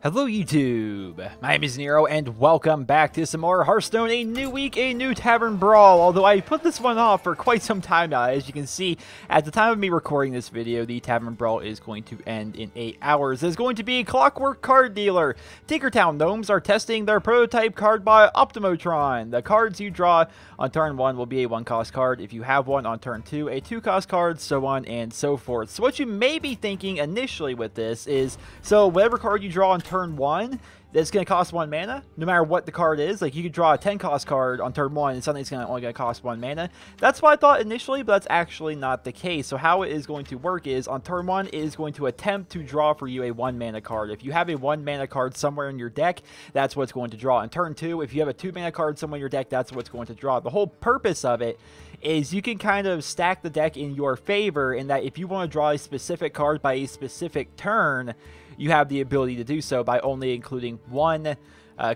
Hello YouTube, my name is Nero and welcome back to some more Hearthstone, a new week, a new Tavern Brawl, although I put this one off for quite some time now. As you can see, at the time of me recording this video, the Tavern Brawl is going to end in 8 hours. There's going to be Clockwork Card Dealer. Tinkertown Gnomes are testing their prototype card by Optimotron. The cards you draw on turn 1 will be a 1-cost card. If you have one on turn 2, a 2-cost card, so on and so forth. So what you may be thinking initially with this is, so whatever card you draw on turn 1, that's going to cost 1 mana, no matter what the card is. Like, you could draw a 10-cost card on turn 1, and suddenly it's only going to cost 1 mana. That's what I thought initially, but that's actually not the case. So how it is going to work is, on turn 1, it is going to attempt to draw for you a 1-mana card. If you have a 1-mana card somewhere in your deck, that's what's going to draw. On turn 2, if you have a 2-mana card somewhere in your deck, that's what's going to draw. The whole purpose of it is you can kind of stack the deck in your favor, in that if you want to draw a specific card by a specific turn, you have the ability to do so by only including one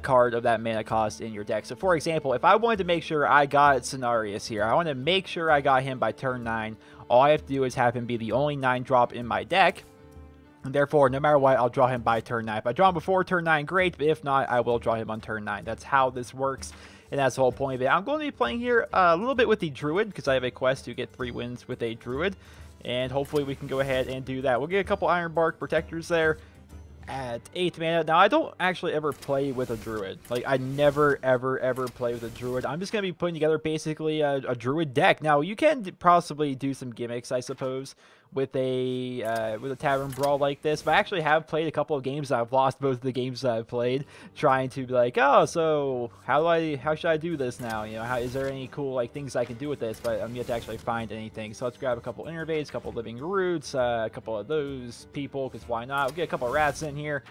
card of that mana cost in your deck. So for example, if I wanted to make sure I got Cenarius here, I want to make sure I got him by turn 9, all I have to do is have him be the only 9-drop in my deck, and therefore, no matter what, I'll draw him by turn 9. If I draw him before turn 9, great, but if not, I will draw him on turn 9. That's how this works, and that's the whole point of it. I'm going to be playing here a little bit with the Druid, because I have a quest to get 3 wins with a Druid, and hopefully we can go ahead and do that. We'll get a couple Iron Bark Protectors there at 8 mana. Now, I don't actually ever play with a Druid. Like, I never, ever play with a Druid. I'm just going to be putting together basically a Druid deck. Now, you can possibly do some gimmicks, I suppose, with a Tavern Brawl like this. But I actually have played a couple of games. I've lost both of the games that I've played, trying to be like, oh, so how should I do this now? You know, is there any cool like things I can do with this? But I'm yet to actually find anything. So let's grab a couple Innervates, a couple Living Roots, a couple of those people, because why not? We'll get a couple of rats in here.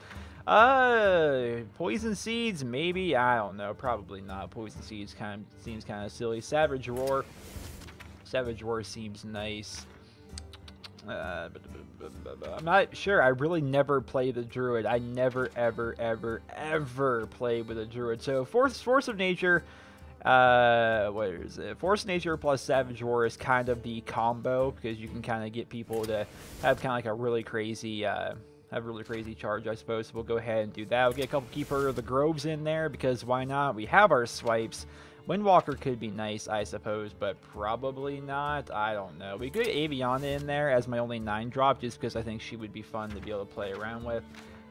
Poison Seeds, maybe? I don't know. Probably not. Poison Seeds seems kind of silly. Savage Roar. Savage Roar seems nice. I'm not sure. I really never play the Druid. I never, ever play with a Druid. So Force of Nature, what is it? Force of Nature plus Savage Roar is kind of the combo, because you can kind of get people to have kind of like a really crazy, charge, I suppose. So we'll go ahead and do that. We'll get a couple Keeper of the Groves in there, because why not? We have our swipes. Windwalker could be nice, I suppose, but probably not. I don't know. We could get Aviana in there as my only 9-drop, just because I think she would be fun to be able to play around with.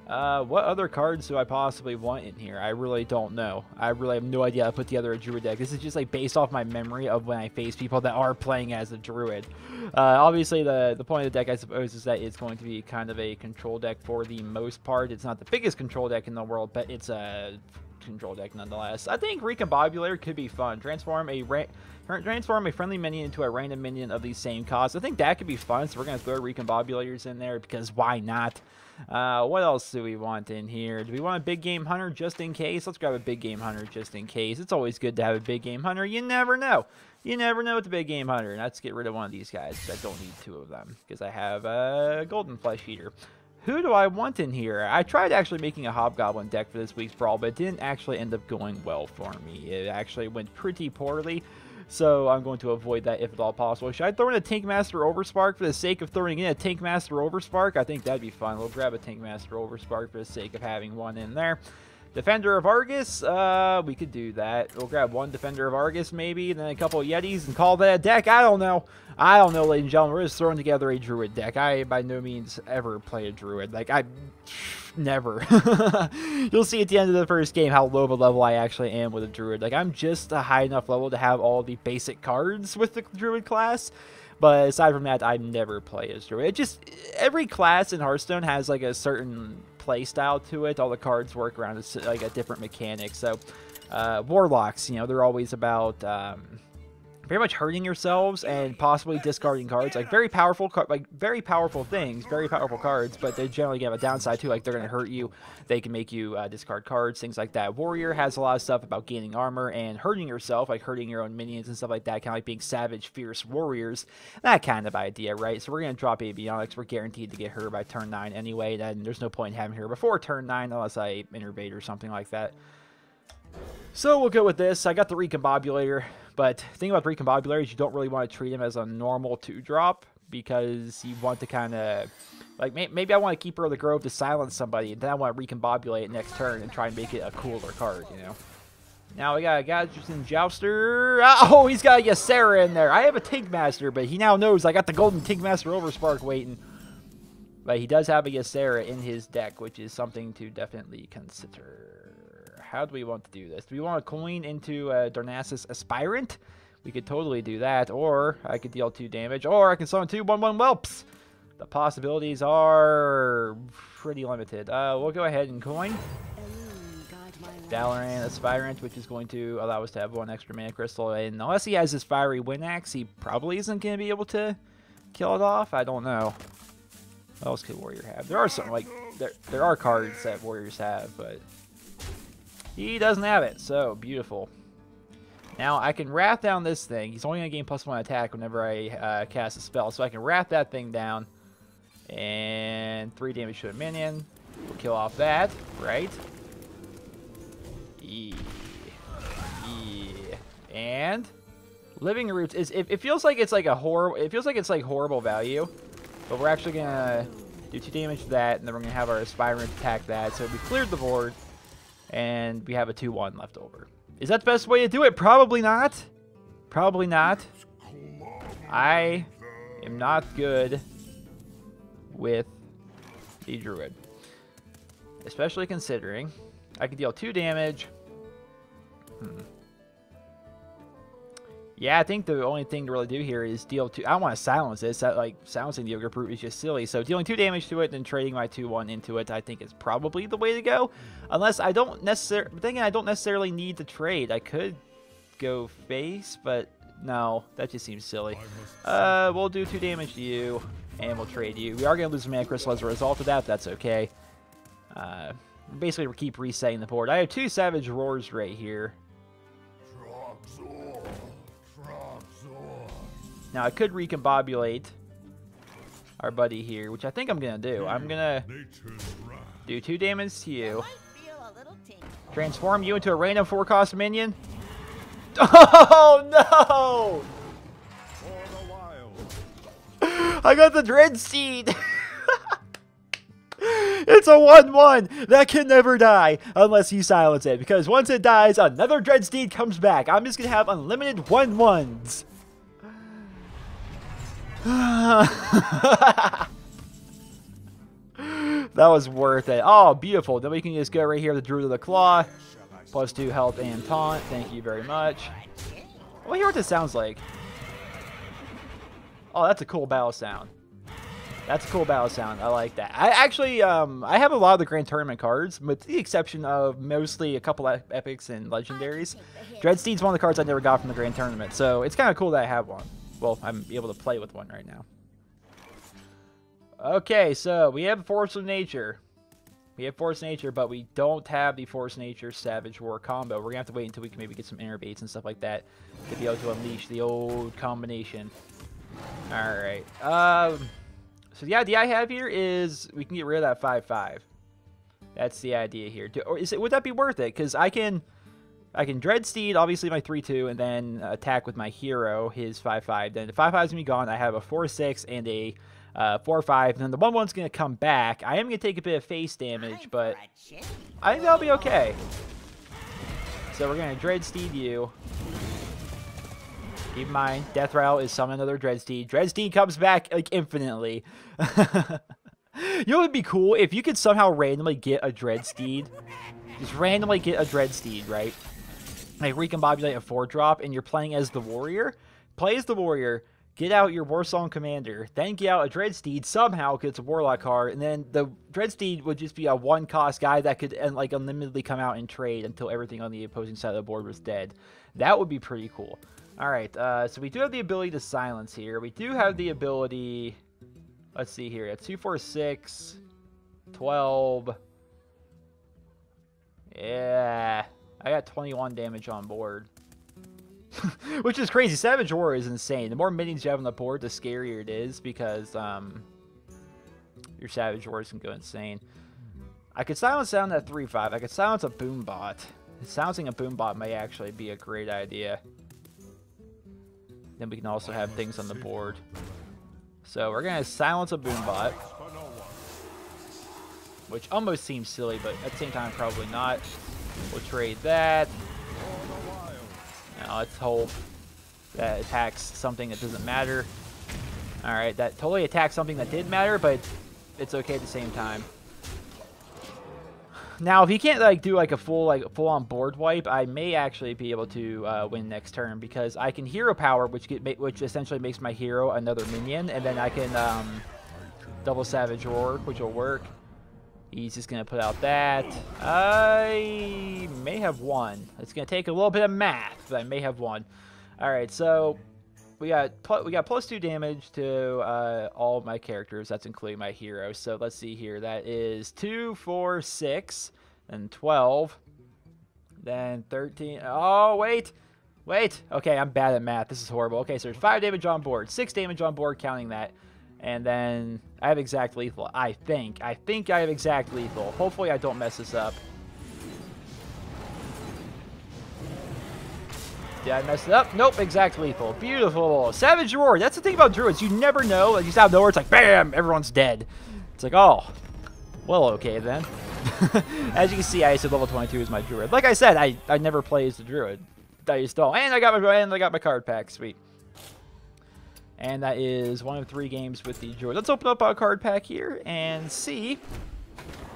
What other cards do I possibly want in here? I really don't know. I really have no idea how to put together a Druid deck. This is just like based off my memory of when I face people that are playing as a Druid. Obviously, the point of the deck, I suppose, is that it's going to be kind of a control deck for the most part. It's not the biggest control deck in the world, but it's a control deck nonetheless. I think Recombobulator could be fun. Transform a friendly minion into a random minion of the same cost. I think that could be fun, so we're going to throw Recombobulators in there, because why not? What else do we want in here? Do we want a Big Game Hunter just in case? Let's grab a Big Game Hunter just in case. It's always good to have a Big Game Hunter. You never know. You never know with the Big Game Hunter. Let's get rid of one of these guys. I don't need 2 of them, because I have a Golden Flesh Eater. Who do I want in here? I tried actually making a Hobgoblin deck for this week's Brawl, but it didn't actually end up going well for me. It actually went pretty poorly, so I'm going to avoid that if at all possible. Should I throw in a Tankmaster Overspark for the sake of throwing in a Tankmaster Overspark? I think that'd be fun. We'll grab a Tankmaster Overspark for the sake of having one in there. Defender of Argus, we could do that. We'll grab 1 Defender of Argus maybe, and then a couple of Yetis and call that a deck. I don't know, ladies and gentlemen. We're just throwing together a Druid deck. I, by no means, ever play a Druid. Like, I never. You'll see at the end of the first game how low of a level I actually am with a Druid. Like, I'm just a high enough level to have all the basic cards with the Druid class. But aside from that, I never play as Druid. It just, every class in Hearthstone has like a certain play style to it. All the cards work around like a different mechanic. So Warlocks, you know, they're always about very much hurting yourselves and possibly discarding cards. Like very powerful things, very powerful cards, but they generally have a downside too. Like they're going to hurt you. They can make you discard cards, things like that. Warrior has a lot of stuff about gaining armor and hurting yourself, like hurting your own minions and stuff like that. Kind of like being savage, fierce warriors. That kind of idea, right? So we're going to drop Avionics. We're guaranteed to get her by turn 9 anyway. Then there's no point in having her before turn 9 unless I Innervate or something like that. So we'll go with this. I got the Recombobulator, but the thing about the Recombobulator is you don't really want to treat him as a normal 2-drop, because you want to kind of Like, maybe I want to keep her of the Grove to silence somebody, and then I want to recombobulate it next turn and try and make it a cooler card, you know? Now we got a Gadgetin Jouster. Oh, he's got a Ysera in there. I have a Tinkmaster, but he now knows I got the Golden Tinkmaster Overspark waiting. But he does have a Ysera in his deck, which is something to definitely consider. How do we want to do this? Do we want to coin into Darnassus Aspirant? We could totally do that. Or I could deal 2 damage. Or I can summon 2 1/1 Whelps. The possibilities are pretty limited. We'll go ahead and coin. Dalaran Aspirant, which is going to allow us to have 1 extra mana crystal. And unless he has his Fiery Wind Axe, he probably isn't going to be able to kill it off. I don't know. What else could Warrior have? There are some, like, there are cards that Warriors have, but he doesn't have it. So, beautiful. Now, I can Wrath down this thing. He's only going to gain +1 attack whenever I cast a spell. So I can Wrath that thing down. And 3 damage to a minion. We'll kill off that, right? And Living Roots is it feels like it's like a horrible value, but we're actually gonna do 2 damage to that, and then we're gonna have our Aspirant attack that. So we cleared the board, and we have a 2/1 left over. Is that the best way to do it? Probably not. Probably not. I am not good with the Druid, especially considering I can deal 2 damage. Yeah, I think the only thing to really do here is deal 2. I don't want to silence this. Like, silencing the Ogre Brute is just silly. So dealing 2 damage to it and trading my 2/1 into it, I think is probably the way to go. Unless I don't necessarily... But then again, I don't necessarily need to trade. I could go face, but no, that just seems silly. We'll do 2 damage to you, and we'll trade you. We are going to lose a mana crystal as a result of that. That's okay. Basically, we keep resetting the board. I have 2 Savage Roars right here. Now, I could recombobulate our buddy here, which I think I'm going to do. I'm going to do 2 damage to you. Transform you into a random 4-cost minion. Oh, no! I got the Dreadsteed! It's a 1/1 that can never die unless you silence it, because once it dies, another Dreadsteed comes back. I'm just going to have unlimited 1/1s. That was worth it. Oh, beautiful. Then we can just go right here, the Druid of the Claw. +2 health and taunt. Thank you very much. Well, hear what this sounds like. Oh, that's a cool battle sound. That's a cool battle sound. I like that. I actually, I have a lot of the Grand Tournament cards, with the exception of mostly a couple of epics and legendaries. Dreadsteed's one of the cards I never got from the Grand Tournament, so it's kind of cool that I have one. Well, I'm able to play with one right now. Okay, so we have Force of Nature. We have Force of Nature, but we don't have the Force of Nature Savage Roar combo. We're going to have to wait until we can maybe get some Innerbates and stuff like that to be able to unleash the old combination. Alright. So the idea I have here is we can get rid of that 5/5. That's the idea here. Or would that be worth it? Because I can Dreadsteed, obviously my 3/2, and then attack with my hero, his 5/5. Then the 5/5's going to be gone. I have a 4/6 and a 4/5. And then the 1/1's going to come back. I am going to take a bit of face damage, but I think that'll be okay. So we're going to Dreadsteed you. Keep in mind, Death Rattle is summon another Dreadsteed. Dreadsteed comes back, like, infinitely. You know what would be cool? If you could somehow randomly get a Dreadsteed. Just randomly get a Dreadsteed, right? Like, recombobulate a 4-drop, and you're playing as the Warrior. Play as the Warrior, get out your Warsong Commander, then get out a Dreadsteed, somehow gets a Warlock card, and then the Dreadsteed would just be a 1-cost guy that could, like, unlimitedly come out and trade until everything on the opposing side of the board was dead. That would be pretty cool. Alright, so we do have the ability to silence here. We do have the ability... Let's see here. It's 2, 4, 6, 12... Yeah, I got 21 damage on board. Which is crazy. Savage Roar is insane. The more minions you have on the board, the scarier it is, because your Savage Roars can go insane. I could silence down that 3/5. I could silence a Boombot. Silencing a Boombot may actually be a great idea. Then we can also have things on the board. So we're going to silence a Boombot. which almost seems silly, but at the same time, probably not. We'll trade that. Now let's hope that attacks something that doesn't matter. Alright, that totally attacked something that did matter, but it's okay at the same time. Now, if he can't like do like a full-on board wipe, I may actually be able to win next turn because I can hero power, which essentially makes my hero another minion, and then I can double Savage Roar, which will work. He's just gonna put out that. I may have won. It's gonna take a little bit of math, but I may have won. All right, so we got +2 damage to all of my characters. That's including my hero. So let's see here. That is 2, 4, 6, then 12, then 13. Oh, wait. Okay, I'm bad at math. This is horrible. Okay, so there's 5 damage on board, 6 damage on board, counting that. And then I have exact lethal. I think I have exact lethal. Hopefully I don't mess this up. Did I mess it up? Nope, exact lethal. Beautiful. Savage Roar. That's the thing about druids. You never know. Like, just out of nowhere, it's like, bam, everyone's dead. It's like, oh, well, okay then. As you can see, I said level 22 is my druid. Like I said, I never play as the druid. I just don't. And I got my card pack. Sweet. And that is 1 of 3 games with the druid. Let's open up our card pack here and see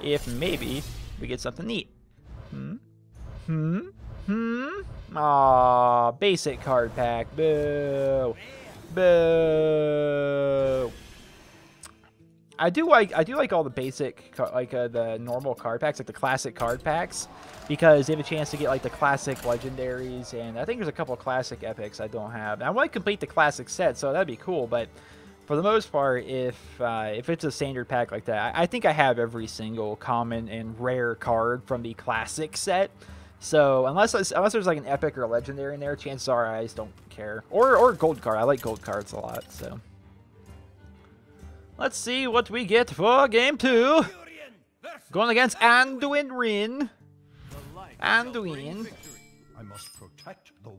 if maybe we get something neat. Aw, basic card pack. Boo. Boo. I do like all the basic, the normal card packs, like the classic card packs, because they have a chance to get like the classic legendaries, and I think there's a couple of classic epics I don't have. And I want to complete the classic set, so that'd be cool. But for the most part, if it's a standard pack like that, I think I have every single common and rare card from the classic set. So unless there's like an epic or a legendary in there, chances are I just don't care. Or gold card. I like gold cards a lot. So let's see what we get for game 2. Going against Anduin Rin. Anduin.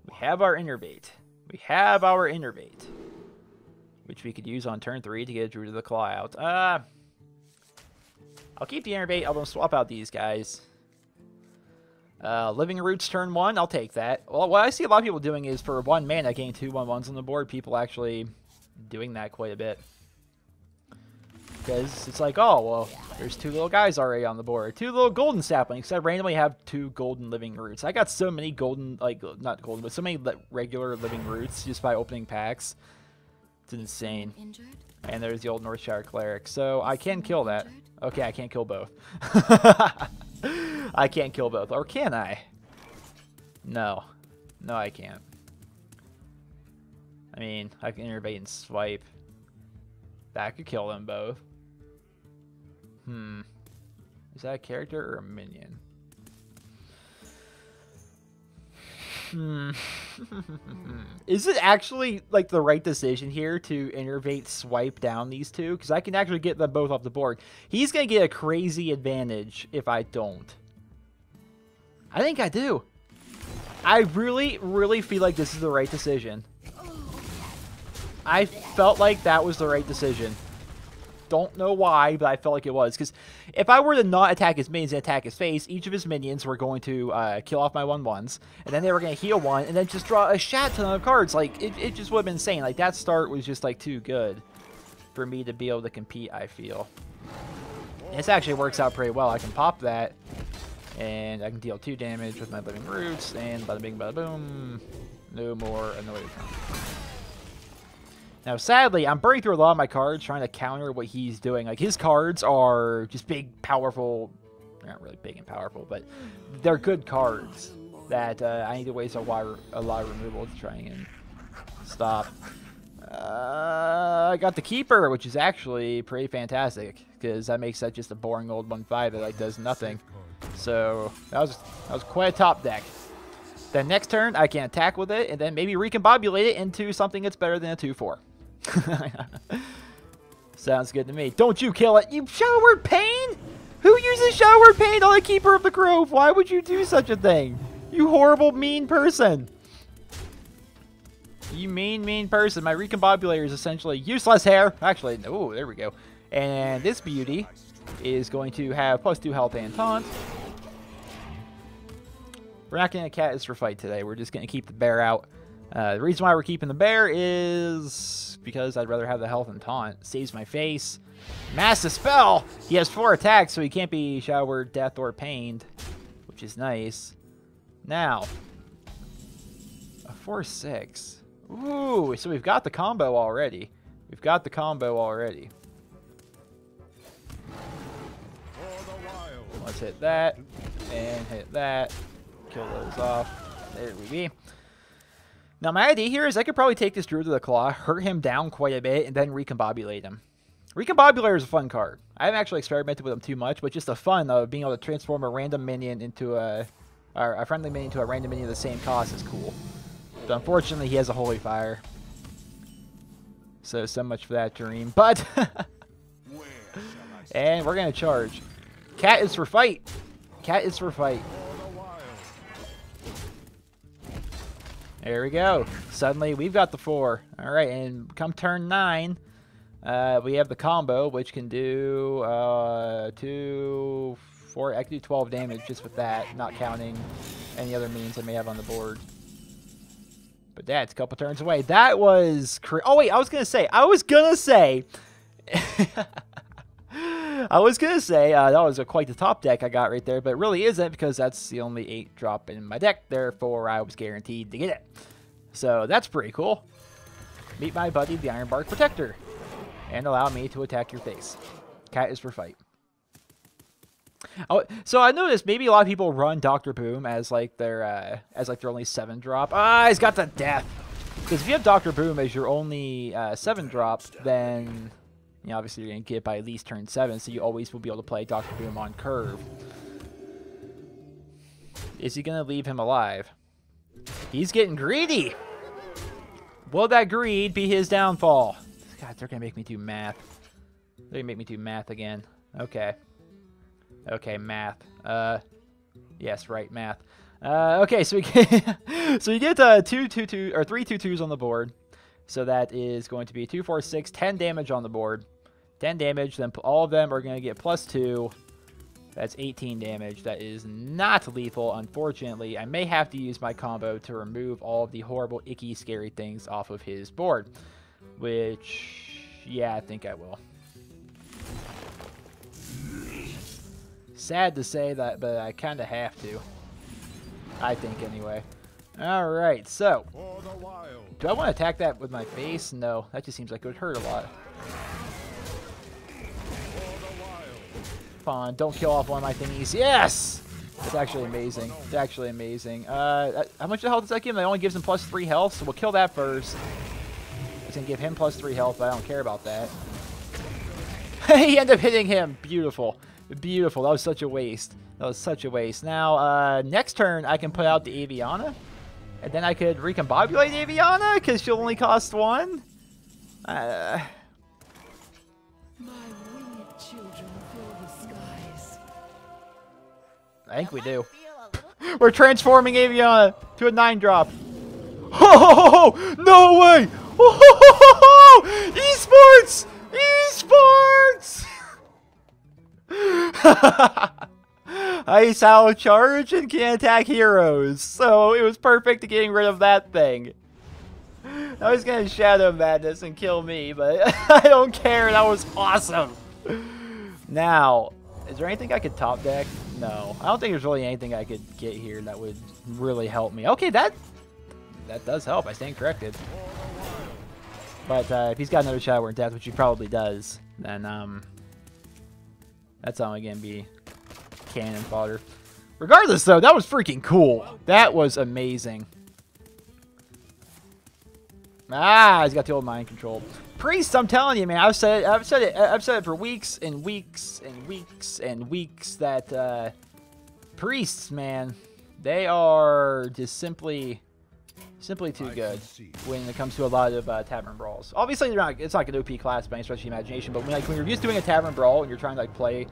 We have our Innervate. Which we could use on turn 3 to get Druid of the Claw out. I'll keep the Innervate. I'm going to swap out these guys. Living Roots turn 1, I'll take that. Well, what I see a lot of people doing is for 1 mana, getting 2 1/1s on the board. People actually doing that quite a bit. Because it's like, oh, well, there's 2 little guys already on the board. 2 little golden saplings. I randomly have 2 golden Living Roots. I got so many golden, like, not golden, but so many regular Living Roots just by opening packs. It's insane. And there's the old Northshire Cleric. So I can kill that. Okay, I can't kill both. I can't kill both. Or can I? No. No, I can't. I mean, I can Innervate and swipe. That could kill them both. Is that a character or a minion? Is it actually like the right decision here to Innervate swipe down these 2? Because I can actually get them both off the board. He's going to get a crazy advantage if I don't. I think I do. I really, really feel like this is the right decision. I felt like that was the right decision. Don't know why, but I felt like it was. Because if I were to not attack his minions and attack his face, each of his minions were going to kill off my 1/1s. And then they were going to heal 1 and then just draw a shat ton of cards. Like, it just would have been insane. Like, that start was just, like, too good for me to be able to compete, I feel. And this actually works out pretty well. I can pop that, and I can deal 2 damage with my Living Roots, and bada bing, bada boom. No more annoyed. Now, sadly, I'm burning through a lot of my cards trying to counter what he's doing. Like, his cards are just big, powerful. They're not really big and powerful, but they're good cards that I need to waste a lot of removal to try and stop. I got the Keeper, which is actually pretty fantastic, because that makes that just a boring old 1/5 that like does nothing. So that was quite a top deck. Then next turn, I can attack with it, and then maybe recombobulate it into something that's better than a 2/4. Sounds good to me. Don't you kill it, you Shower Pain! Who uses Shower Pain on a Keeper of the Grove? Why would you do such a thing? You horrible, mean person. You mean person. My Recombobulator is essentially useless here. Actually, oh, there we go. And this beauty is going to have +2 health and taunt. We're not going to cat this for fight today. We're just going to keep the bear out. The reason why we're keeping the bear is because I'd rather have the health and taunt. Saves my face. Mass Dispel! He has 4 attacks, so he can't be showered, death, or pained, which is nice. Now, a 4/6. Ooh, so we've got the combo already. We've got the combo already. Let's hit that, and hit that. Kill those off. There we be. Now, my idea here is I could probably take this Druid to the Claw, hurt him down quite a bit, and then Recombobulate him. Recombobulator is a fun card. I haven't actually experimented with him too much, but just the fun of being able to transform a random minion into a friendly minion into a random minion of the same cost is cool. But unfortunately, he has a Holy Fire. So much for that dream. But, and we're going to charge. Cat is for fight. Cat is for fight. There we go. Suddenly, we've got the 4. All right, and come turn 9, we have the combo, which can do 2, 4. I can do 12 damage just with that, not counting any other minions I may have on the board. But that's a couple turns away. That was oh wait, I was gonna say that was quite the top deck I got right there, but it really isn't because that's the only 8 drop in my deck. Therefore, I was guaranteed to get it. So that's pretty cool. Meet my buddy, the Ironbark Protector, and allow me to attack your face. Cat is for fight. Oh, so I noticed maybe a lot of people run Dr. Boom as like their only 7 drop. Ah, he's got the death. Because if you have Dr. Boom as your only 7 drop, then you know, obviously you're gonna get by at least turn 7, so you always will be able to play Dr. Boom on curve. Is he gonna leave him alive? He's getting greedy. Will that greed be his downfall? God, they're gonna make me do math. They're gonna make me do math again. Okay. Okay, math. Yes, right, math. Okay, so we get so you get 3 2/2s on the board. So that is going to be 2, 4, 6, 10 damage on the board. 10 damage, then all of them are going to get +2. That's 18 damage. That is not lethal, unfortunately. I may have to use my combo to remove all of the horrible, icky, scary things off of his board. Which, yeah, I think I will. Sad to say that, but I kind of have to. I think, anyway. Alright, so. Do I want to attack that with my face? No, that just seems like it would hurt a lot. Come on, don't kill off one of my thingies. Yes! It's actually amazing. It's actually amazing. How much health does that give him? It only gives him +3 health, so we'll kill that first. It's going to give him +3 health, but I don't care about that. He ended up hitting him. Beautiful. Beautiful. That was such a waste. That was such a waste. Now, next turn, I can put out the Aviana. And then I could recombobulate Aviana, because she'll only cost 1. My winged children fill the skies. I think we do. We're transforming Aviana to a 9-drop. Ho ho ho ho! No way! Ho ho ho ho ho! Esports! Esports! Ice Owl charge and can attack heroes. So it was perfect to getting rid of that thing. I was gonna Shadow Madness and kill me, but I don't care. That was awesome. Now, is there anything I could top deck? No. I don't think there's really anything I could get here that would really help me. Okay, that does help. I stand corrected. But if he's got another Shadow Word Death, which he probably does, then that's only going to be cannon fodder. Regardless, though, that was freaking cool. That was amazing. Ah, he's got the old mind control. Priests, I'm telling you, man, I've said it for weeks and weeks and weeks and weeks that priests, man, they are just simply Simply too good when it comes to a lot of Tavern Brawls. Obviously, it's not an OP class by any stretch of the imagination, but when you're just doing a Tavern Brawl and you're trying to like play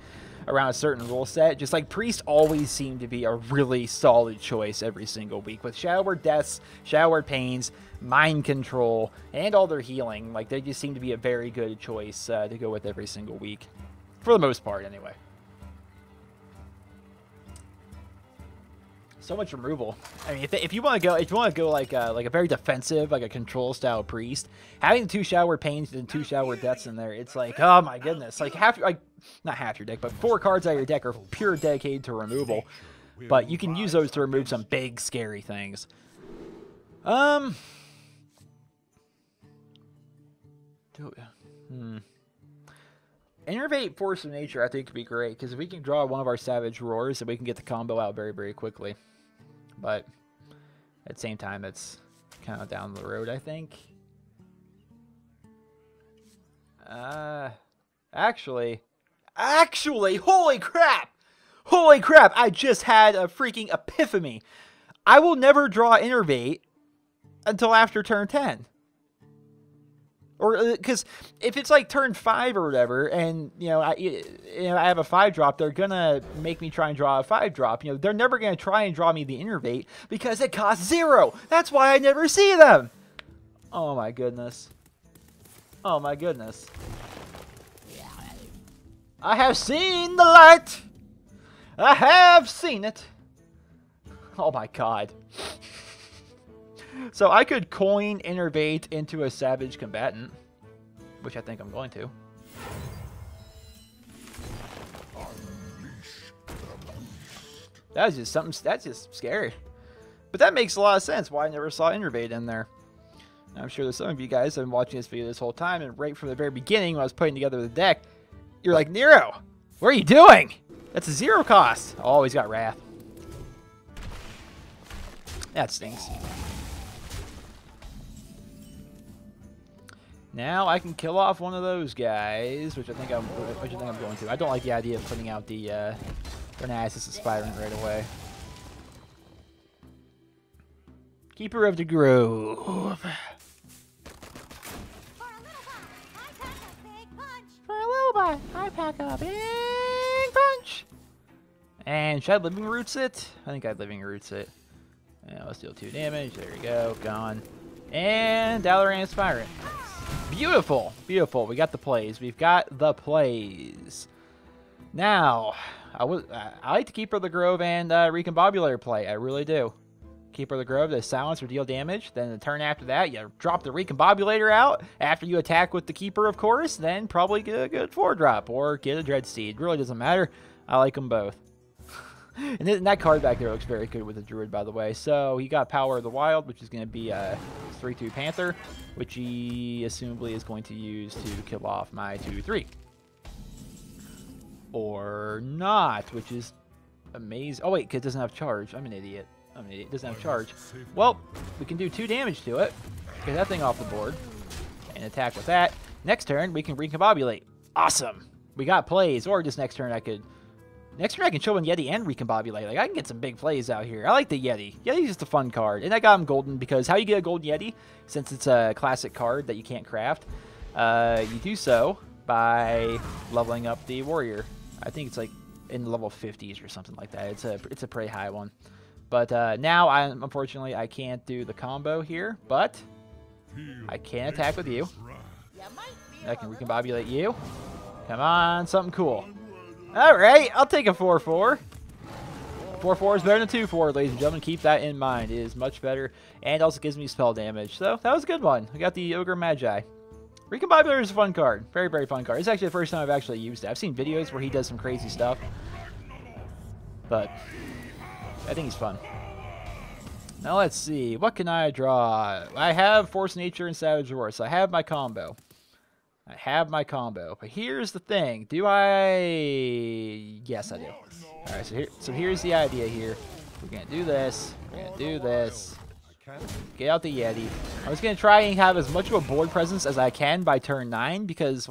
around a certain rule set, just like Priest always seem to be a really solid choice every single week. With Shadow Word Deaths, Shadow Word Pains, Mind Control, and all their healing, like they just seem to be a very good choice to go with every single week. For the most part, anyway. So much removal. I mean, if you want to go like a very defensive, like a control style Priest, having 2 Shadow Word Pains and 2 Shadow Word Deaths in there, it's like, oh my goodness, like not half your deck, but 4 cards out of your deck are pure dedicated to removal. But you can use those to remove some big scary things. Innervate Force of Nature, I think, could be great, because if we can draw one of our Savage Roars, then we can get the combo out very, very quickly. But at the same time, it's kind of down the road, I think. Actually, holy crap! Holy crap, I just had a freaking epiphany. I will never draw Innervate until after turn 10. Or, because if it's like turn 5 or whatever, and, I have a 5-drop, they're going to make me try and draw a 5-drop. They're never going to try and draw me the Innervate because it costs 0. That's why I never see them. Oh, my goodness. Oh, my goodness. I have seen the light. I have seen it. Oh, my God. So I could coin Innervate into a Savage Combatant, which I think I'm going to. That's just scary. But that makes a lot of sense why I never saw Innervate in there. I'm sure there's some of you guys that have been watching this video this whole time, and right from the very beginning when I was putting together the deck, you're like, Nero, what are you doing? That's a 0 cost. Oh, he's got Wrath. That stinks. Now I can kill off one of those guys, which I think I'm going to. I don't like the idea of putting out the Renaissance Aspirant right away. Keeper of the Grove. For a little bit, I pack a big punch. And should I Living Roots it? I think I'd Living Roots it. Yeah, let's deal 2 damage. There we go. Gone. And Dalaran Aspirant. Beautiful. Beautiful. We got the plays. We've got the plays. Now, I like to Keeper of the Grove and Recombobulator play. I really do. Keeper of the Grove to silence or deal damage. Then the turn after that, you drop the Recombobulator out. After you attack with the Keeper, of course, then probably get a good 4-drop or get a Dreadsteed. Really doesn't matter. I like them both. And that card back there looks very good with the Druid, by the way. So he got Power of the Wild, which is going to be a 3/2 Panther, which he assumably is going to use to kill off my 2/3. Or not, which is amazing. Oh, wait, because it doesn't have charge. I'm an idiot. It doesn't have charge. Well, we can do 2 damage to it. Get that thing off the board. And attack with that. Next turn, we can Recombobulate. Awesome. We got plays. Or just next turn, I can show in Yeti and Recombobulate. Like, I can get some big plays out here. I like the Yeti. Yeti's just a fun card. And I got him golden because how you get a gold Yeti, since it's a classic card that you can't craft, you do so by leveling up the warrior. I think it's like in the level 50s or something like that. It's a pretty high one. But now, unfortunately, I can't do the combo here. But I can attack with you. I can Recombobulate you. Come on, something cool. Alright, I'll take a 4/4. 4/4 is better than 2/4, ladies and gentlemen. Keep that in mind. It is much better. And also gives me spell damage. So, that was a good one. I got the Ogre Magi. Recombobulator is a fun card. Very, very fun card. It's actually the first time I've actually used it. I've seen videos where he does some crazy stuff. But I think he's fun. Now, let's see. What can I draw? I have Force Nature and Savage Roar. So, I have my combo. But here's the thing. Do I? Yes, I do. All right, so here's the idea here. We're going to do this. Get out the Yeti. I was going to try and have as much of a board presence as I can by turn 9 because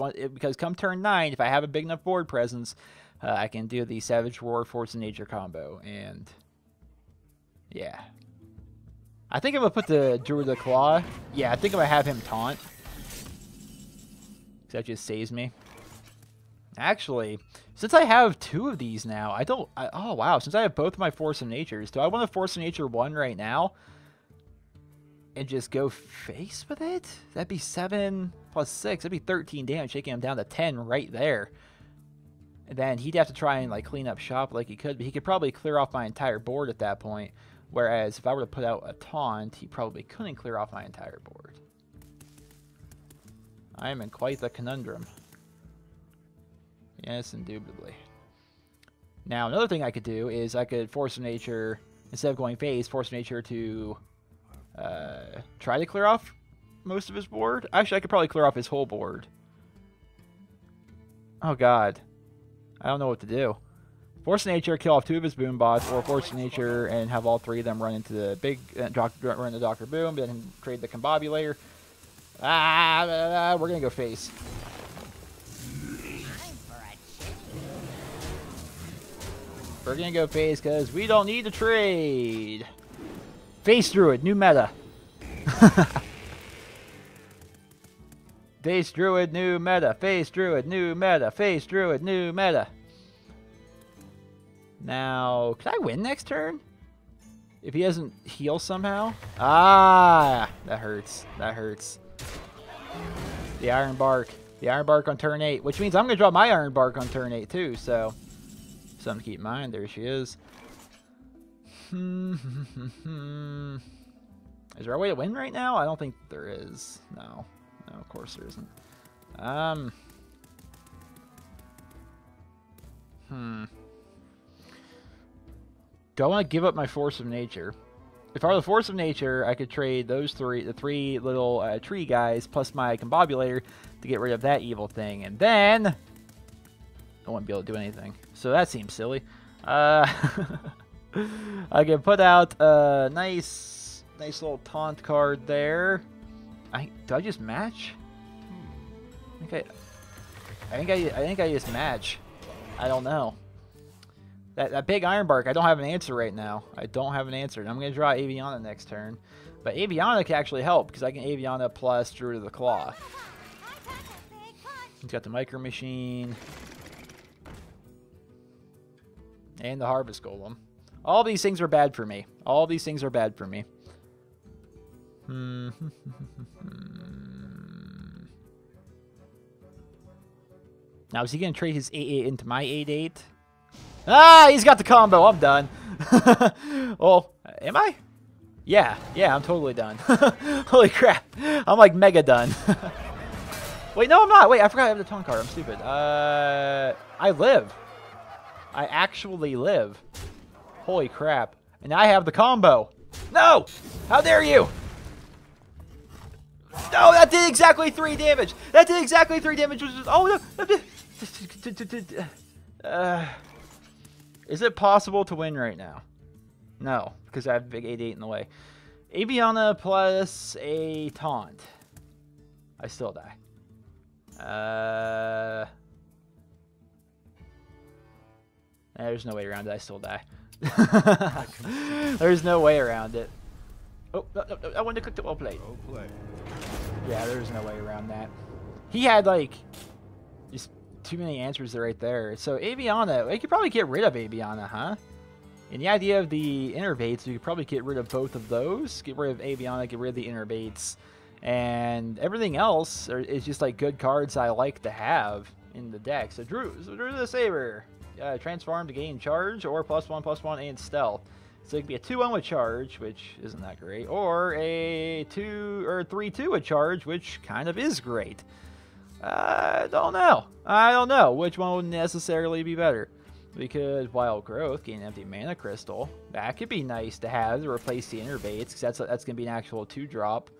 come turn 9, if I have a big enough board presence, I can do the Savage Roar Force of Nature combo. And yeah. I think I'm going to put the Druid of the Claw. Yeah, I think I'm going to have him taunt. That just saves me. Actually, since I have 2 of these now, oh, wow. Since I have both my Force of Natures, do I want to Force of Nature 1 right now? And just go face with it? That'd be 7 plus 6. That'd be 13 damage, taking him down to 10 right there. And then he'd have to try and like clean up shop like he could, but he could probably clear off my entire board at that point. Whereas if I were to put out a taunt, he probably couldn't clear off my entire board. I am in quite the conundrum. Yes, indubitably. Now, another thing I could do is I could Force of Nature, instead of going face, Force of Nature to try to clear off most of his board. Actually, I could probably clear off his whole board. Oh, God. I don't know what to do. Force of Nature, kill off 2 of his Boom Bots, or Force of Nature and have all 3 of them run into the big, run into Dr. Boom, then trade the Combobulator. We're going to go face. We're going to go face because we don't need to trade. Face Druid, new meta. Face Druid, new meta. Face Druid, new meta. Face Druid, new meta. Now, can I win next turn? If he doesn't heal somehow? Ah, that hurts. That hurts. The Iron Bark. The Iron Bark on turn 8, which means I'm going to draw my Iron Bark on turn 8 too, so something to keep in mind. There she is. Is there a way to win right now? I don't think there is. No. No, of course there isn't. Do I want to give up my Force of Nature? If I were the Force of Nature, I could trade those the 3 little tree guys plus my Combobulator to get rid of that evil thing. And then I won't be able to do anything. So that seems silly. I can put out a nice little taunt card there. Do I just match? I think I just match. I don't know. That big Iron Bark, I don't have an answer right now. I don't have an answer. And I'm going to draw Aviana next turn. But Aviana can actually help because I can Aviana plus Druid of the Claw. He's got the Micro Machine. And the Harvest Golem. All these things are bad for me. All these things are bad for me. Now, is he going to trade his 8-8 into my 8-8? Ah, he's got the combo. I'm done. Well, am I? Yeah, I'm totally done. Holy crap. I'm like mega done. Wait, no, I'm not. Wait, I forgot I have the taunt card. I'm stupid. I live. I actually live. Holy crap. And I have the combo. No! How dare you! No, that did exactly 3 damage. That did exactly 3 damage. Oh, no. Is it possible to win right now? No, because I have a big 8-8 in the way. Aviana plus a taunt. I still die. There's no way around it. I still die. There's no way around it. Oh, no, I wanted to click the well played. Yeah, there's no way around that. He had, like, just too many answers right there. So, Aviana, we could probably get rid of Aviana, huh? And the idea of the Innervates, we could probably get rid of both of those. Get rid of Aviana, get rid of the Innervates. And everything else is just, like, good cards I like to have in the deck. So, Drew the Saber. Transform to gain charge, or +1/+1 and stealth. So it could be a 2-1 with charge, which isn't that great, or a 3-2 with charge, which kind of is great. I don't know which one would necessarily be better. Because Wild Growth, gain an empty mana crystal, that could be nice to have to replace the Innervates, because that's going to be an actual 2-drop.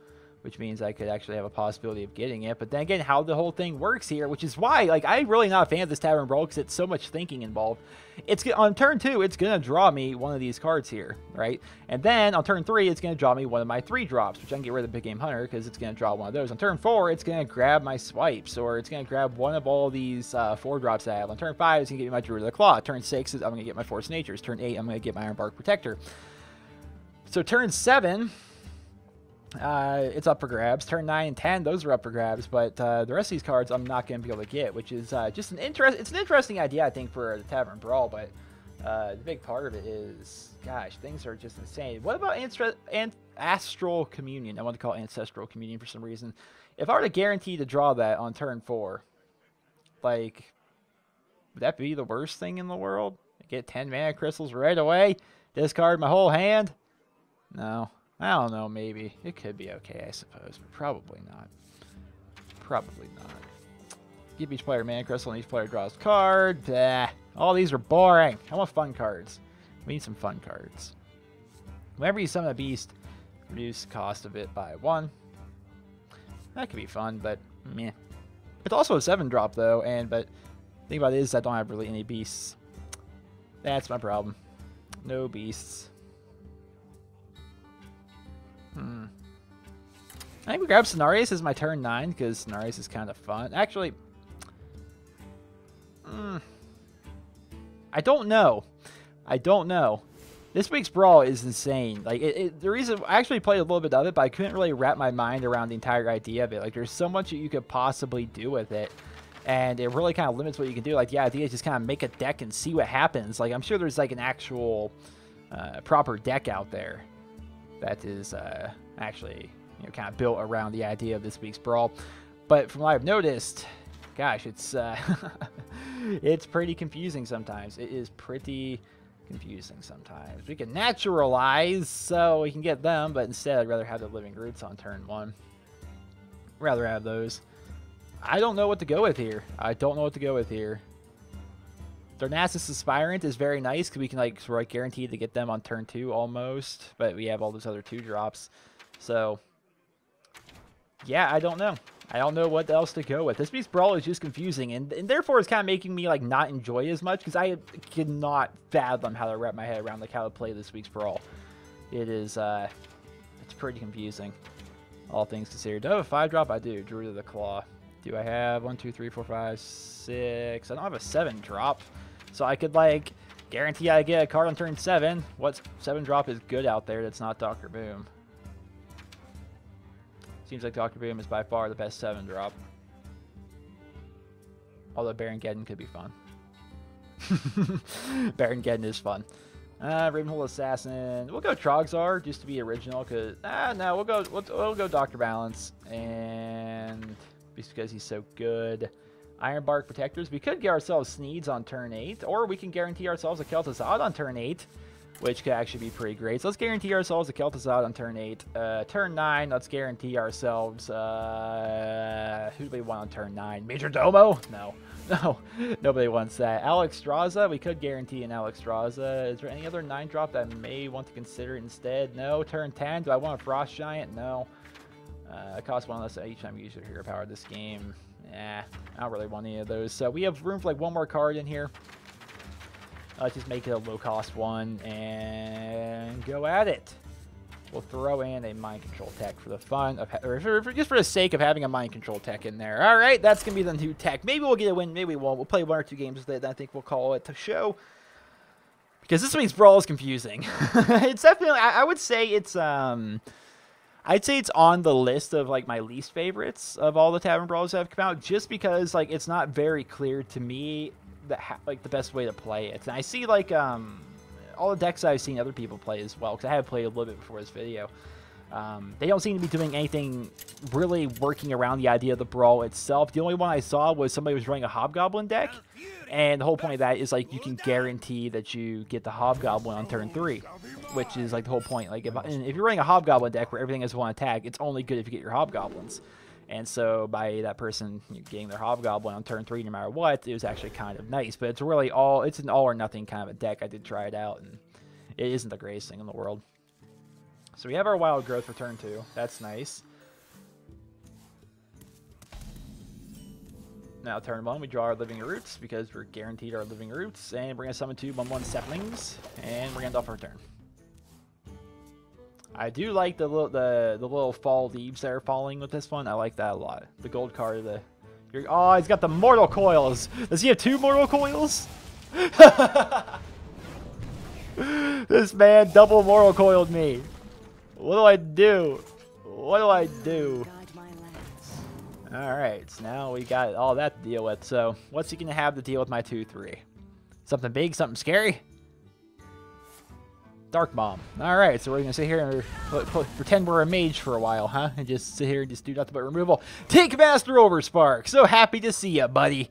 Which means I could actually have a possibility of getting it. But then again, how the whole thing works here, which is why, like, I'm really not a fan of this Tavern Brawl because it's so much thinking involved. On turn 2, it's going to draw me one of these cards here, right? And then on turn 3, it's going to draw me one of my 3-drops, which I can get rid of the Big Game Hunter because it's going to draw one of those. On turn 4, it's going to grab my swipes, or it's going to grab one of all these 4-drops I have. On turn 5, it's going to get me my Druid of the Claw. Turn 6, I'm going to get my Force Natures. Turn 8, I'm going to get my Iron Bark Protector. So turn 7... It's up for grabs. Turn 9 and 10, those are up for grabs, but the rest of these cards I'm not going to be able to get, which is just it's an interesting idea, I think, for the Tavern Brawl, but the big part of it is, gosh, things are just insane. What about Astral Communion? I want to call it Ancestral Communion for some reason. If I were to guarantee to draw that on turn 4, like, would that be the worst thing in the world? I get 10 mana crystals right away? Discard my whole hand? No. I don't know, maybe. It could be okay, I suppose, but probably not. Probably not. Give each player a mana crystal and each player draws a card. Bah. All these are boring. I want fun cards. We need some fun cards. Whenever you summon a beast, reduce the cost of it by 1. That could be fun, but meh. It's also a 7-drop, though, but the thing about it is I don't have really any beasts. That's my problem. No beasts. I think we grab Cenarius as my turn 9 because Cenarius is kind of fun. Actually, I don't know. I don't know. This week's Brawl is insane. Like the reason I actually played a little bit of it, but I couldn't really wrap my mind around the entire idea of it. Like there's so much that you could possibly do with it, and it really kind of limits what you can do. Like the idea is just kind of make a deck and see what happens. Like I'm sure there's like an actual proper deck out there that is actually kind of built around the idea of this week's Brawl. But from what I've noticed, gosh, it's it's pretty confusing sometimes. It is pretty confusing sometimes. We can naturalize so we can get them, but instead I'd rather have the Living Roots on turn 1. Rather have those. I don't know what to go with here. I don't know what to go with here. Darnassus Aspirant is very nice because we can like sort of guarantee to get them on turn 2 almost, but we have all those other 2 drops. So yeah, I don't know. I don't know what else to go with. This week's Brawl is just confusing, and therefore it's kind of making me like not enjoy as much because I cannot fathom how to wrap my head around like how to play this week's Brawl. It is it's pretty confusing, all things considered. Do I have a 5-drop? I do. Druid of the Claw. Do I have 1, 2, 3, 4, 5, 6? I don't have a 7-drop, so I could like guarantee I get a card on turn 7. What 7-drop is good out there that's not Dr. Boom? Seems like Dr. Boom is by far the best 7-drop. Although Baron Geddon could be fun. Baron Geddon is fun. Ravenhold Assassin. We'll go Trogzar just to be original. Cause no, we'll go Dr. Balance, and just because he's so good. Ironbark Protectors. We could get ourselves Sneeds on turn 8, or we can guarantee ourselves a Kel'Thuzad on turn 8. Which could actually be pretty great. So let's guarantee ourselves a Kel'Thuzad on turn 8. Turn 9, let's guarantee ourselves... who do we want on turn 9? Major Domo? No. No. Nobody wants that. Alexstrasza? We could guarantee an Alexstrasza. Is there any other 9-drop that I may want to consider instead? No. Turn 10, do I want a Frost Giant? No. It costs 1 less each time you use your hero power this game. I don't really want any of those. So we have room for like 1 more card in here. Let's just make it a low-cost one and go at it. We'll throw in a Mind Control tech for the fun of, just for the sake of having a Mind Control tech in there. All right, that's gonna be the new tech. Maybe we'll get a win, maybe we won't. We'll play 1 or 2 games with it. I think we'll call it a show because this week's Brawl is confusing. It's definitely, I would say it's I'd say it's on the list of like my least favorites of all the Tavern Brawls that have come out, just because like it's not very clear to me like the best way to play it. And I see like all the decks I've seen other people play as well, because I have played a little bit before this video. They don't seem to be doing anything really working around the idea of the Brawl itself. The only one I saw was somebody was running a Hobgoblin deck, and the whole point of that is like you can guarantee that you get the Hobgoblin on turn 3, which is like the whole point. Like if you're running a Hobgoblin deck where everything is 1 attack, it's only good if you get your Hobgoblins. And so by that person getting their Hobgoblin on turn 3 no matter what, it was actually kind of nice. But it's really it's an all or nothing kind of a deck. I did try it out, and it isn't the greatest thing in the world. So we have our Wild Growth for turn 2. That's nice. Now turn 1, we draw our Living Roots because we're guaranteed our Living Roots. And we're going to summon 2 1/1 Saplings. And we're going to end off our turn. I do like the little fall leaves that are falling with this one. I like that a lot. The gold card of the... Oh, he's got the Mortal Coils. Does he have 2 Mortal Coils? This man double Mortal Coiled me. What do I do? What do I do? Guide my lance. Alright, so now we got all that to deal with. So, what's he going to have to deal with my 2-3? Something big? Something scary? Dark Bomb. Alright, so we're going to sit here and pretend we're a mage for a while, huh? And just sit here and just do nothing but removal. Take Master Overspark! So happy to see ya, buddy!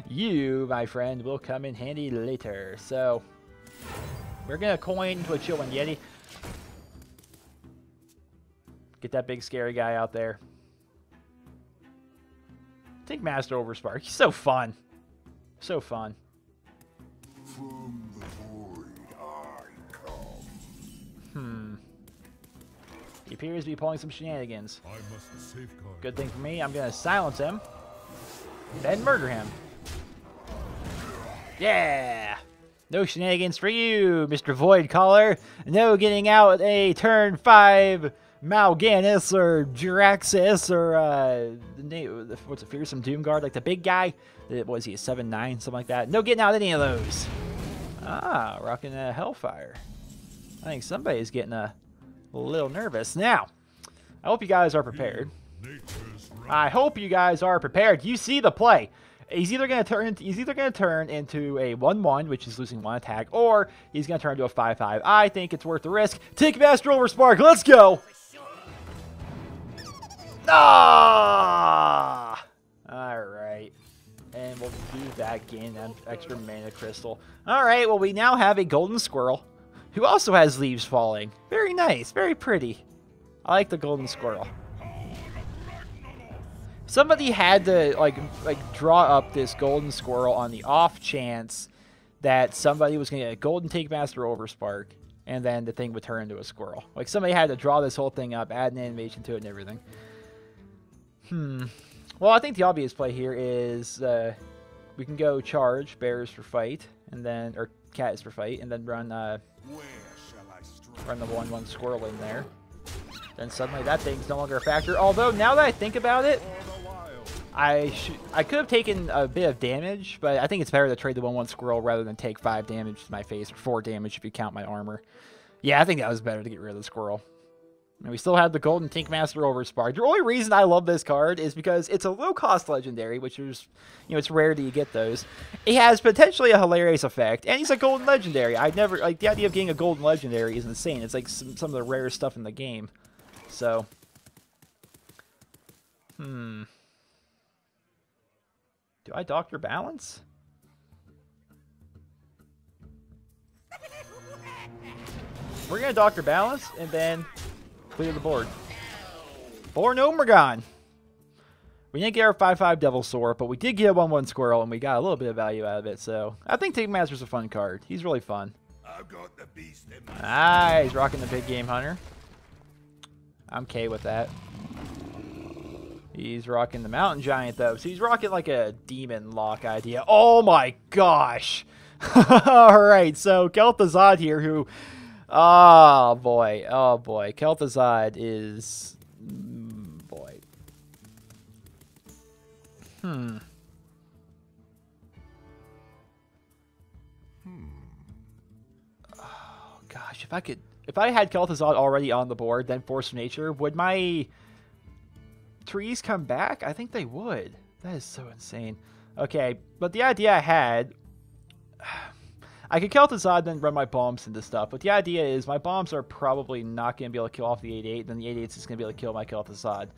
You, my friend, will come in handy later. So, we're going to coin into a Chillin' Yeti. Get that big scary guy out there. Take Master Overspark. He's so fun. So fun. From the void I come. He appears to be pulling some shenanigans. I must safeguard. Good thing for me, I'm going to silence him. Then murder him. Yeah! No shenanigans for you, Mr. Void Caller. No getting out a turn 5 Mal'Ganis or Jiraxis or what's a Fearsome Doomguard, like the big guy. Was he a 7-9, something like that? No getting out any of those. Ah, rocking a Hellfire. I think somebody's getting a little nervous. Now, I hope you guys are prepared. I hope you guys are prepared. You see the play. He's either going to turn into a 1-1, which is losing 1 attack, or he's going to turn into a 5-5. I think it's worth the risk. Take Master Overspark. Let's go. Ah! All right. And we'll do that, gain an extra mana crystal. All right, well, we now have a golden squirrel who also has leaves falling. Very nice. Very pretty. I like the golden squirrel. Somebody had to like draw up this golden squirrel on the off chance that somebody was going to get a golden Take Master Overspark, and then the thing would turn into a squirrel. Like, somebody had to draw this whole thing up, add an animation to it and everything. Well, I think the obvious play here is we can go charge bears for fight, and then or cats for fight, and then run the 1/1 squirrel in there. Then suddenly that thing's no longer a factor. Although now that I think about it, I could have taken a bit of damage, but I think it's better to trade the 1/1 squirrel rather than take 5 damage to my face, or 4 damage if you count my armor. Yeah, I think that was better to get rid of the squirrel. And we still have the golden Take Master Overspark. The only reason I love this card is because it's a low-cost legendary, which is, it's rare that you get those. It has potentially a hilarious effect, and he's a golden legendary. I'd never, like, the idea of getting a golden legendary is insane. It's like some of the rarest stuff in the game. So, do I Doctor Balance? We're going to Doctor Balance, and then clear the board. Born Omegon. We didn't get our 5/5 Devil Sword, but we did get a 1/1 Squirrel, and we got a little bit of value out of it. So I think Take Master's a fun card. He's really fun. I've got the beast in my Ah, he's rocking the Big Game Hunter. I'm okay with that. He's rocking the Mountain Giant, though. So he's rocking like a demon lock idea. Oh my gosh. Alright, so Kel'Thuzad here, who... Oh boy. Oh boy. Kel'Thuzad is... boy. Oh gosh, if I could... If I had Kel'Thuzad already on the board, then Force of Nature, would my trees come back? I think they would. That is so insane. Okay, but the idea I had... I could Kel'Thuzad, then run my bombs into stuff, but the idea is my bombs are probably not going to be able to kill off the 8/8, then the 8/8 is going to be able to kill my Kel'Thuzad.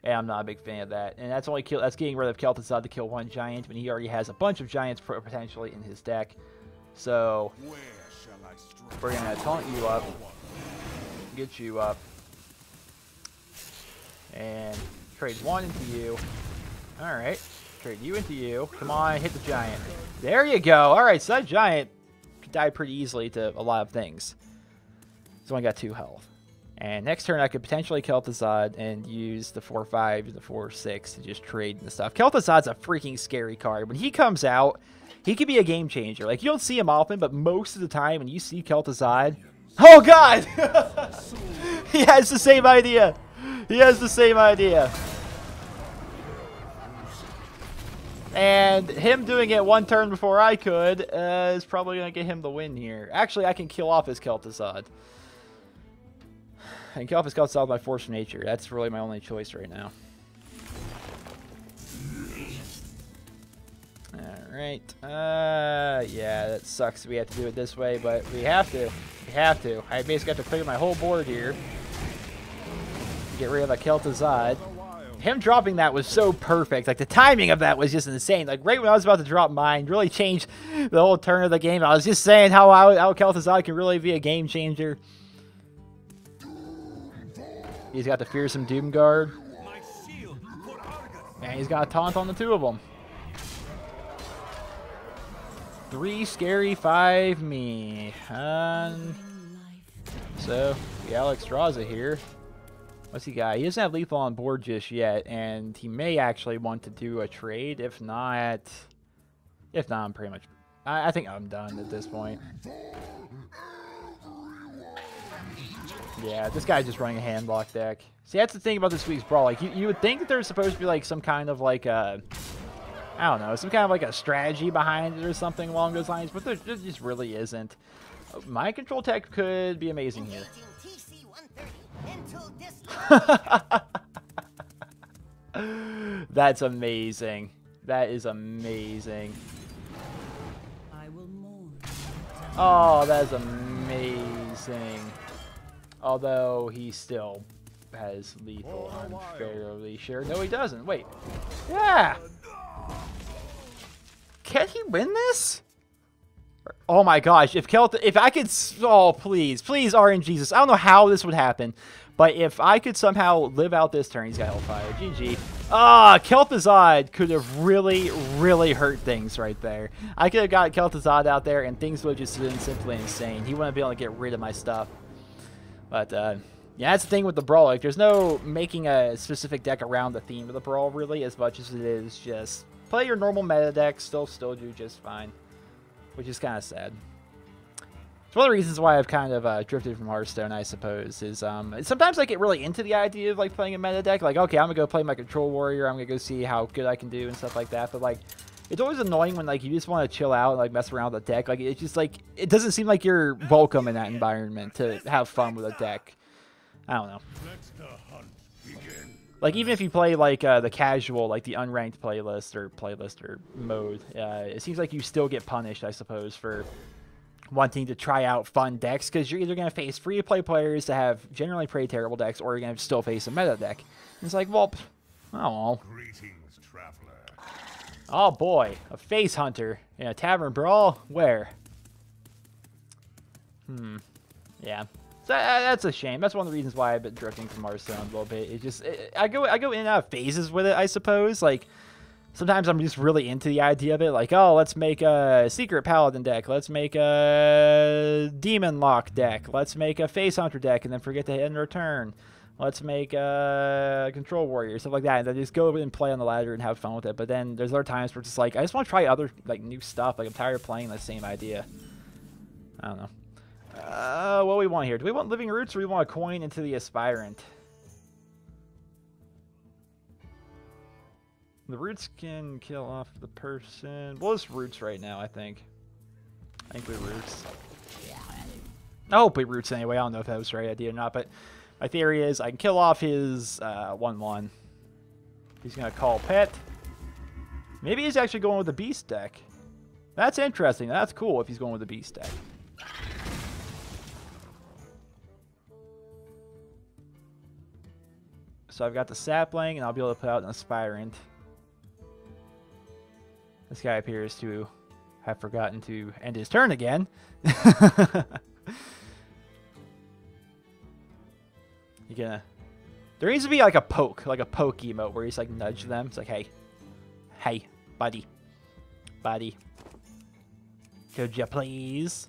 And I'm not a big fan of that. And that's that's getting rid of Kel'Thuzad to kill one giant, when he already has a bunch of giants potentially in his deck. So... we're going to taunt you up, get you up, and trade 1 into you. Alright, trade you into you. Come on, hit the giant. There you go. Alright, so that giant could die pretty easily to a lot of things. He's only got 2 health. And next turn I could potentially Kel'Thuzad and use the 4/5 and the 4/6 to just trade and stuff. Kel'Thuzad's a freaking scary card. When he comes out, he could be a game changer. Like, you don't see him often, but most of the time when you see Kel'Thuzad... Oh, God! He has the same idea. He has the same idea. And him doing it 1 turn before I could is probably going to get him the win here. Actually, I can kill off his Kel'Thuzad. and kill off his Scout Style by Force of Nature. That's really my only choice right now. Alright. Yeah, that sucks. We have to do it this way, but we have to. We have to. I basically have to clear my whole board here. Get rid of the Kel'Thuzad. Him dropping that was so perfect. Like, the timing of that was just insane. Like, right when I was about to drop mine, really changed the whole turn of the game. I was just saying how Kel'Thuzad can really be a game changer. He's got the Fearsome Doomguard. And he's got a taunt on the two of them. 3 scary, 5 me. So, Alex Raza here. What's he got? He doesn't have lethal on board just yet, and he may actually want to do a trade. If not, I'm pretty much... I think I'm done at this point. Yeah, this guy's just running a hand block deck. See, that's the thing about this week's Brawl. Like, you would think that there's supposed to be, like, some kind of, like, I don't know, some kind of, like, a strategy behind it or something along those lines, but there just really isn't. Mind control tech could be amazing here. That's amazing. That is amazing. Oh, that's amazing. Although he still has lethal, I'm fairly sure. No, he doesn't. Wait. Yeah. Can he win this? Oh my gosh! If I could, oh please, RNGesus. I don't know how this would happen, but if I could somehow live out this turn, he's got Hellfire. GG. Ah, Kel'Thuzad could have really, really hurt things right there. I could have got Kel'Thuzad out there, and things would have just been simply insane. He wouldn't be able to get rid of my stuff. But yeah, that's the thing with the Brawl. Like, there's no making a specific deck around the theme of the Brawl really, as much as it is just play your normal meta deck. Still do just fine. Which is kind of sad. It's one of the reasons why I've kind of drifted from Hearthstone, I suppose, is sometimes I get really into the idea of like playing a meta deck. Like, okay, I'm going to go play my Control Warrior. I'm going to go see how good I can do and stuff like that. But, like, it's always annoying when, like, you just want to chill out and, like, mess around with the deck. Like, it's just, like, it doesn't seem like you're welcome in that environment to have fun with a deck. I don't know. Like, even if you play, like, the casual, like, the unranked playlist or mode, it seems like you still get punished, I suppose, for wanting to try out fun decks, because you're either going to face free-to-play players that have generally pretty terrible decks, or you're going to still face a meta deck. And it's like, well, I don't know. Greetings, traveler. Oh, boy. A face hunter in a tavern brawl? Where? Yeah. That's a shame. That's one of the reasons why I've been drifting from Hearthstone a little bit. It just I go in and out of phases with it, I suppose. Like, sometimes I'm just really into the idea of it. Like, oh, let's make a Secret Paladin deck. Let's make a Demon Lock deck. Let's make a Face Hunter deck and then forget to end return. Let's make a Control Warrior, stuff like that. And then just go and play on the ladder and have fun with it. But then there's other times where it's just like, I just want to try other, like, new stuff. Like, I'm tired of playing the same idea. I don't know. What do we want here? Do we want Living Roots, or do we want a coin into the Aspirant? The Roots can kill off the person. Well, it's Roots right now, I think. I think we Roots. I hope we Roots anyway. I don't know if that was the right idea or not, but my theory is I can kill off his 1/1. He's going to call Pet. Maybe he's actually going with the Beast deck. That's interesting. That's cool if he's going with the Beast deck. So I've got the Sapling, and I'll be able to put out an Aspirant. This guy appears to have forgotten to end his turn again. You gonna... There needs to be like a poke emote where he's like nudge them. It's like, hey, buddy, could you please?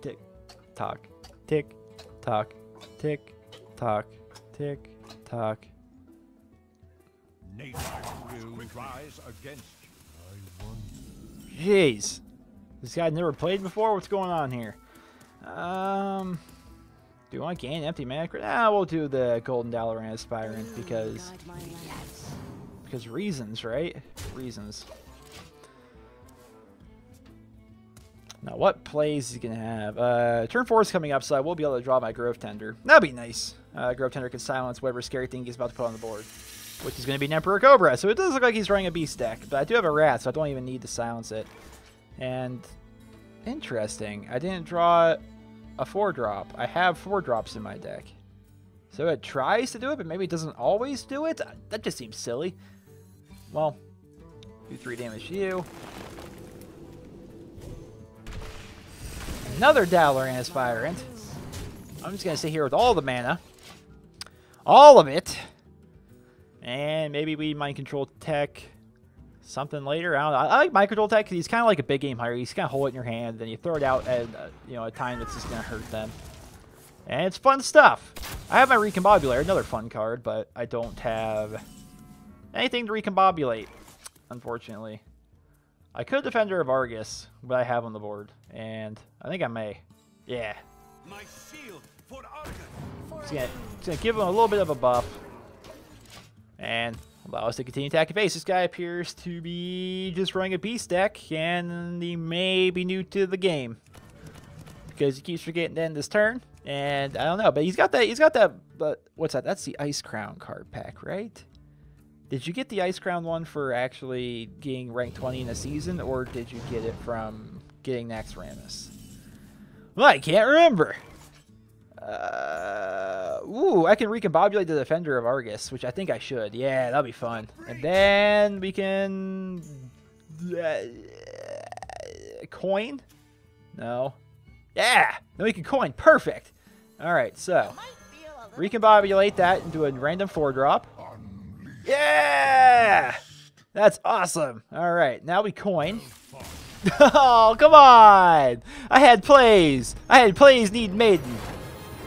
Tick tock, tick tock, tick tock, tick tock. Nature will rise against you. Jeez, this guy never played before. What's going on here? Do you want to gain empty mana? We'll do the Golden Dalaran Aspirant because reasons, right? Reasons. Now, what plays is he going to have? Turn 4 is coming up, so I will be able to draw my Grove Tender. That'd be nice. Grove Tender can silence whatever scary thing he's about to put on the board, which is going to be an Emperor Cobra. So it does look like he's running a beast deck, but I do have a Rat, so I don't even need to silence it. And interesting, I didn't draw a 4-drop. I have 4 drops in my deck. So it tries to do it, but maybe it doesn't always do it? That just seems silly. Well, do 3 damage to you. Another Dalaran Aspirant. I'm just going to sit here with all the mana. All of it. And maybe we Mind Control Tech something later. I don't know. I like Mind Control Tech because he's kind of like a big game hire. You just kind of hold it in your hand, then you throw it out at a time that's just going to hurt them. And it's fun stuff. I have my Recombobulator, another fun card, but I don't have anything to recombobulate, unfortunately. I could Defender of Argus, but I have on the board, and I think I may. Yeah. My shield for Argus. It's gonna give him a little bit of a buff, and allow us to continue to attack face. This guy appears to be just running a beast deck, and he may be new to the game because he keeps forgetting to end this turn. And I don't know, but he's got that. But what's that? That's the Ice Crown card pack, right? Did you get the Ice Crown one for actually getting rank 20 in a season, or did you get it from getting Naxxramas? Well, I can't remember. Ooh, I can recombobulate the Defender of Argus, which I think I should. Yeah, that'll be fun. And then we can coin. No. Yeah, then we can coin. Perfect. All right, so recombobulate that into a random 4-drop. Yeah! That's awesome. All right, now we coin. Oh, come on! I had plays need maiden.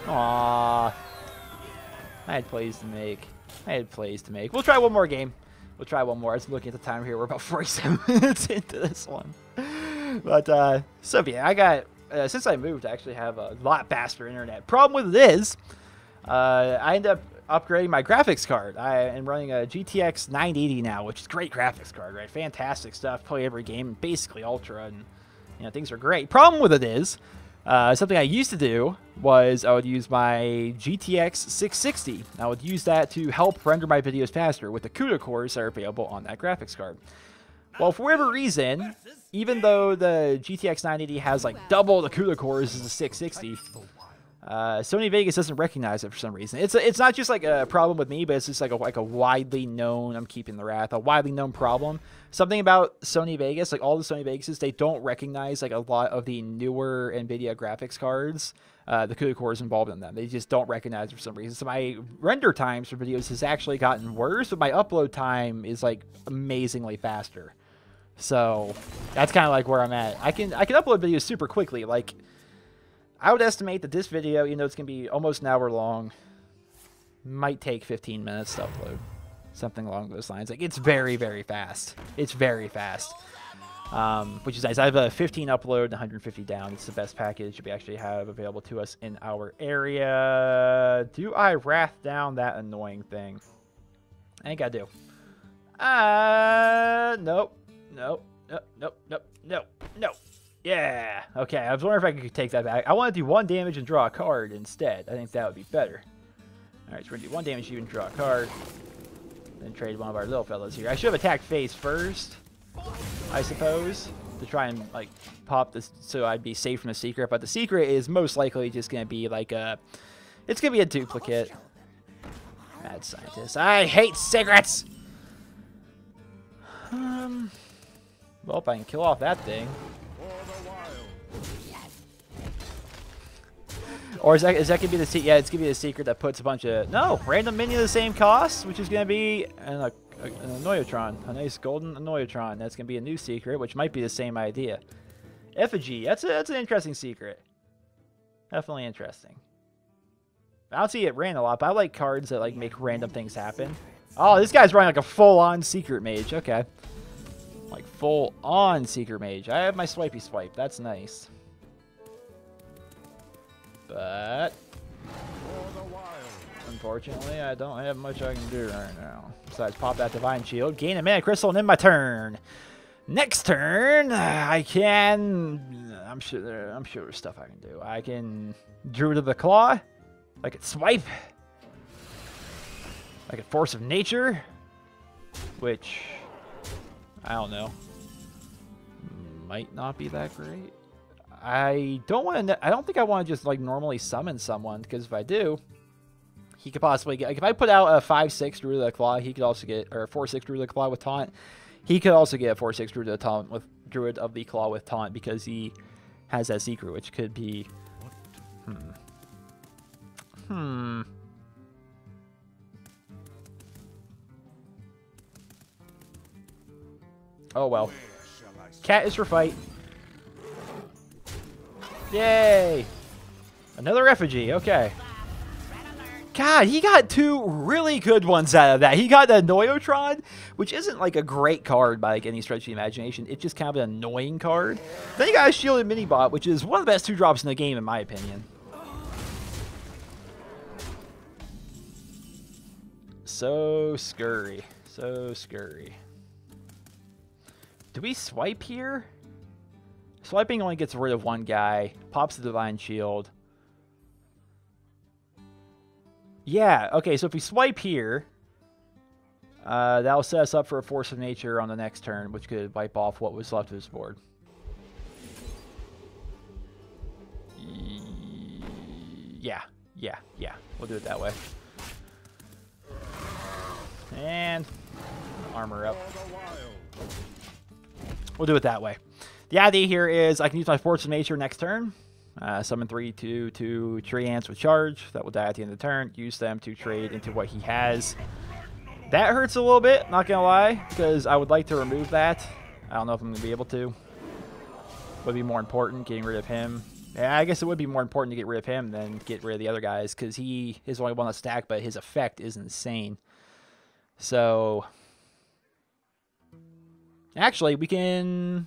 Aww. I had plays to make. We'll try one more game. We'll try one more. I was looking at the time here. We're about 47 minutes into this one. But, so yeah, I got, since I moved, I actually have a lot faster internet. Problem with it is, I end up upgrading my graphics card. I am running a GTX 980 now, which is a great graphics card, right? Fantastic stuff. Play every game, basically ultra, and things are great. Problem with it is, something I used to do was I would use my GTX 660. I would use that to help render my videos faster with the CUDA cores that are available on that graphics card. Well, for whatever reason, even though the GTX 980 has like double the CUDA cores as the 660, Sony Vegas doesn't recognize it for some reason. It's not just like a problem with me, but it's just like a widely known, I'm keeping the wrath, a widely known problem. Something about Sony Vegas, like all the Sony Vegases, they don't recognize like a lot of the newer NVIDIA graphics cards, the CUDA cores involved in them. They just don't recognize it for some reason. So my render times for videos has actually gotten worse, but my upload time is like amazingly faster. So that's kind of like where I'm at. I can upload videos super quickly. Like, I would estimate that this video, it's going to be almost an hour long, might take 15 minutes to upload. Something along those lines. Like, it's very, very fast. It's very fast. Which is nice. I have a 15 upload and 150 down. It's the best package we actually have available to us in our area. Do I wrath down that annoying thing? I think I do. Nope. Nope. Yeah. Okay, I was wondering if I could take that back. I want to do 1 damage and draw a card instead. I think that would be better. Alright, so we're going to do 1 damage to you and draw a card. Then trade one of our little fellas here. I should have attacked face first, I suppose, to try and, like, pop this so I'd be safe from the secret. But the secret is most likely just going to be, like, it's going to be a duplicate. Mad scientist. I hate secrets! Well, if I can kill off that thing. Or is that going to be the secret? Yeah, it's going to be the secret that puts a bunch of... No! Random minion of the same cost, which is going to be an Annoyotron. A nice golden Annoyotron. That's going to be a new secret, which might be the same idea. Effigy. That's an interesting secret. Definitely interesting. I don't see it ran a lot, but I like cards that like make random things happen. Oh, this guy's running like a full-on secret mage. Okay. Like full-on secret mage. I have my swipey swipe. That's nice. But unfortunately, I don't have much I can do right now. Besides pop that divine shield, gain a mana crystal, and end my turn. Next turn, I can... I'm sure there's stuff I can do. I can Druid of the Claw. I could swipe. I could Force of Nature, which I don't know, might not be that great. I don't want to. I don't think I want to just like normally summon someone, because if I do, he could possibly get. Like, if I put out a 5/6 Druid of the Claw, he could also get, or a 4/6 Druid of the Claw with taunt. He could also get a 4/6 Druid of the Taunt with Druid of the Claw with taunt, because he has that secret, which could be. Oh well. Cat is for fight. Yay! Another effigy. Okay. God, he got two really good ones out of that. He got the Noyotron, which isn't like a great card by like any stretch of the imagination. It's just kind of an annoying card. Then you got a Shielded Minibot, which is one of the best 2-drops in the game, in my opinion. So scurry. So scurry. Do we swipe here? Swiping only gets rid of one guy. Pops the Divine Shield. Yeah, okay, so if we swipe here, that'll set us up for a Force of Nature on the next turn, which could wipe off what was left of his board. Yeah. We'll do it that way. And armor up. We'll do it that way. The idea here is I can use my Force of Nature next turn. Summon 3/2 tree ants with charge that will die at the end of the turn. Use them to trade into what he has. That hurts a little bit, not gonna lie, because I would like to remove that. I don't know if I'm gonna be able to. Would be more important getting rid of him. Yeah, I guess it would be more important to get rid of him than get rid of the other guys, because he is only one to stack, but his effect is insane. So actually, we can.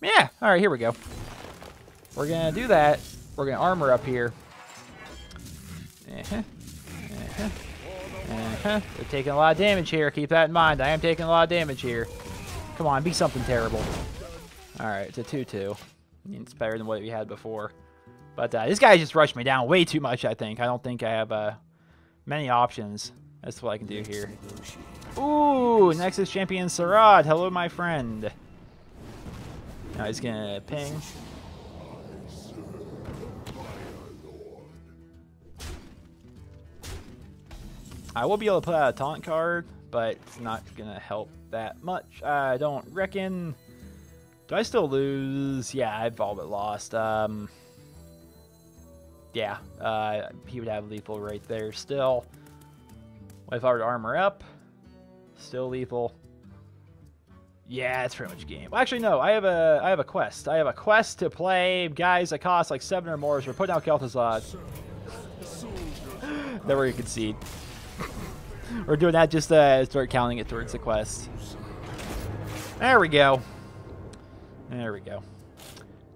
Yeah, all right, here we go. We're going to do that. We're going to armor up here. They're taking a lot of damage here. Keep that in mind. I am taking a lot of damage here. Come on, be something terrible. All right, it's a 2/2. It's better than what we had before. But this guy just rushed me down way too much, I think. I don't think I have many options. That's what I can do here. Ooh, Nexus Champion Sarad. Hello, my friend. Now he's going to ping. I will be able to put out a taunt card, but it's not going to help that much. I don't reckon. Do I still lose? Yeah, I've all but lost. Yeah, he would have lethal right there still. What if I were to armor up? Still lethal. Yeah, it's pretty much game. Well, actually, no. I have a quest. I have a quest to play guys that cost like 7 or more. So we're putting out Kel'Thuzad. Then we're gonna concede. We're doing that just to start counting it towards the quest. There we go. There we go.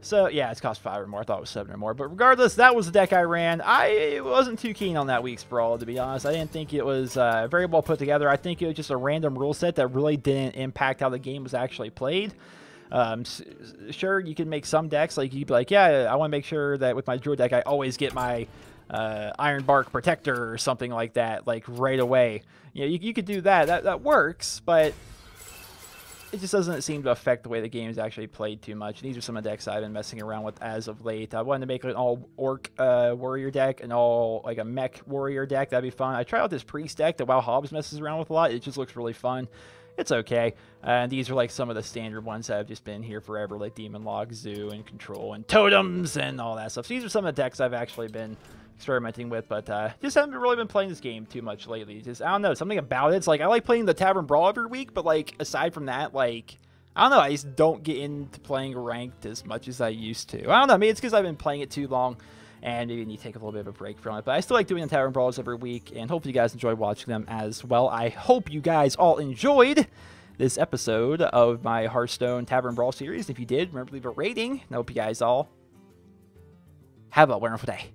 So, yeah, it's cost 5 or more. I thought it was 7 or more. But regardless, that was the deck I ran. I wasn't too keen on that week's Brawl, to be honest. I didn't think it was very well put together. I think it was just a random rule set that really didn't impact how the game was actually played. Sure, you can make some decks. Like, you'd be like, yeah, I want to make sure that with my Druid deck, I always get my Iron Bark Protector or something like that, like, right away. You know, you could do that. That works, but it just doesn't seem to affect the way the game is actually played too much. These are some of the decks I've been messing around with as of late. I wanted to make an all-orc warrior deck and like a mech warrior deck. That'd be fun. I tried out this priest deck that WoW Hobbs messes around with a lot. It just looks really fun. It's okay. And these are like some of the standard ones that have just been here forever, like Demon Log, Zoo, and Control, and Totems, and all that stuff. So these are some of the decks I've actually been experimenting with, but just haven't really been playing this game too much lately. Just, I don't know, something about it. It's like, I like playing the Tavern Brawl every week, but like, aside from that, like, I don't know, I just don't get into playing ranked as much as I used to. I don't know, maybe it's because I've been playing it too long, and maybe I need to take a little bit of a break from it, but I still like doing the Tavern Brawls every week, and hopefully you guys enjoy watching them as well. I hope you guys all enjoyed this episode of my Hearthstone Tavern Brawl series. If you did, remember to leave a rating, and I hope you guys all have a wonderful day.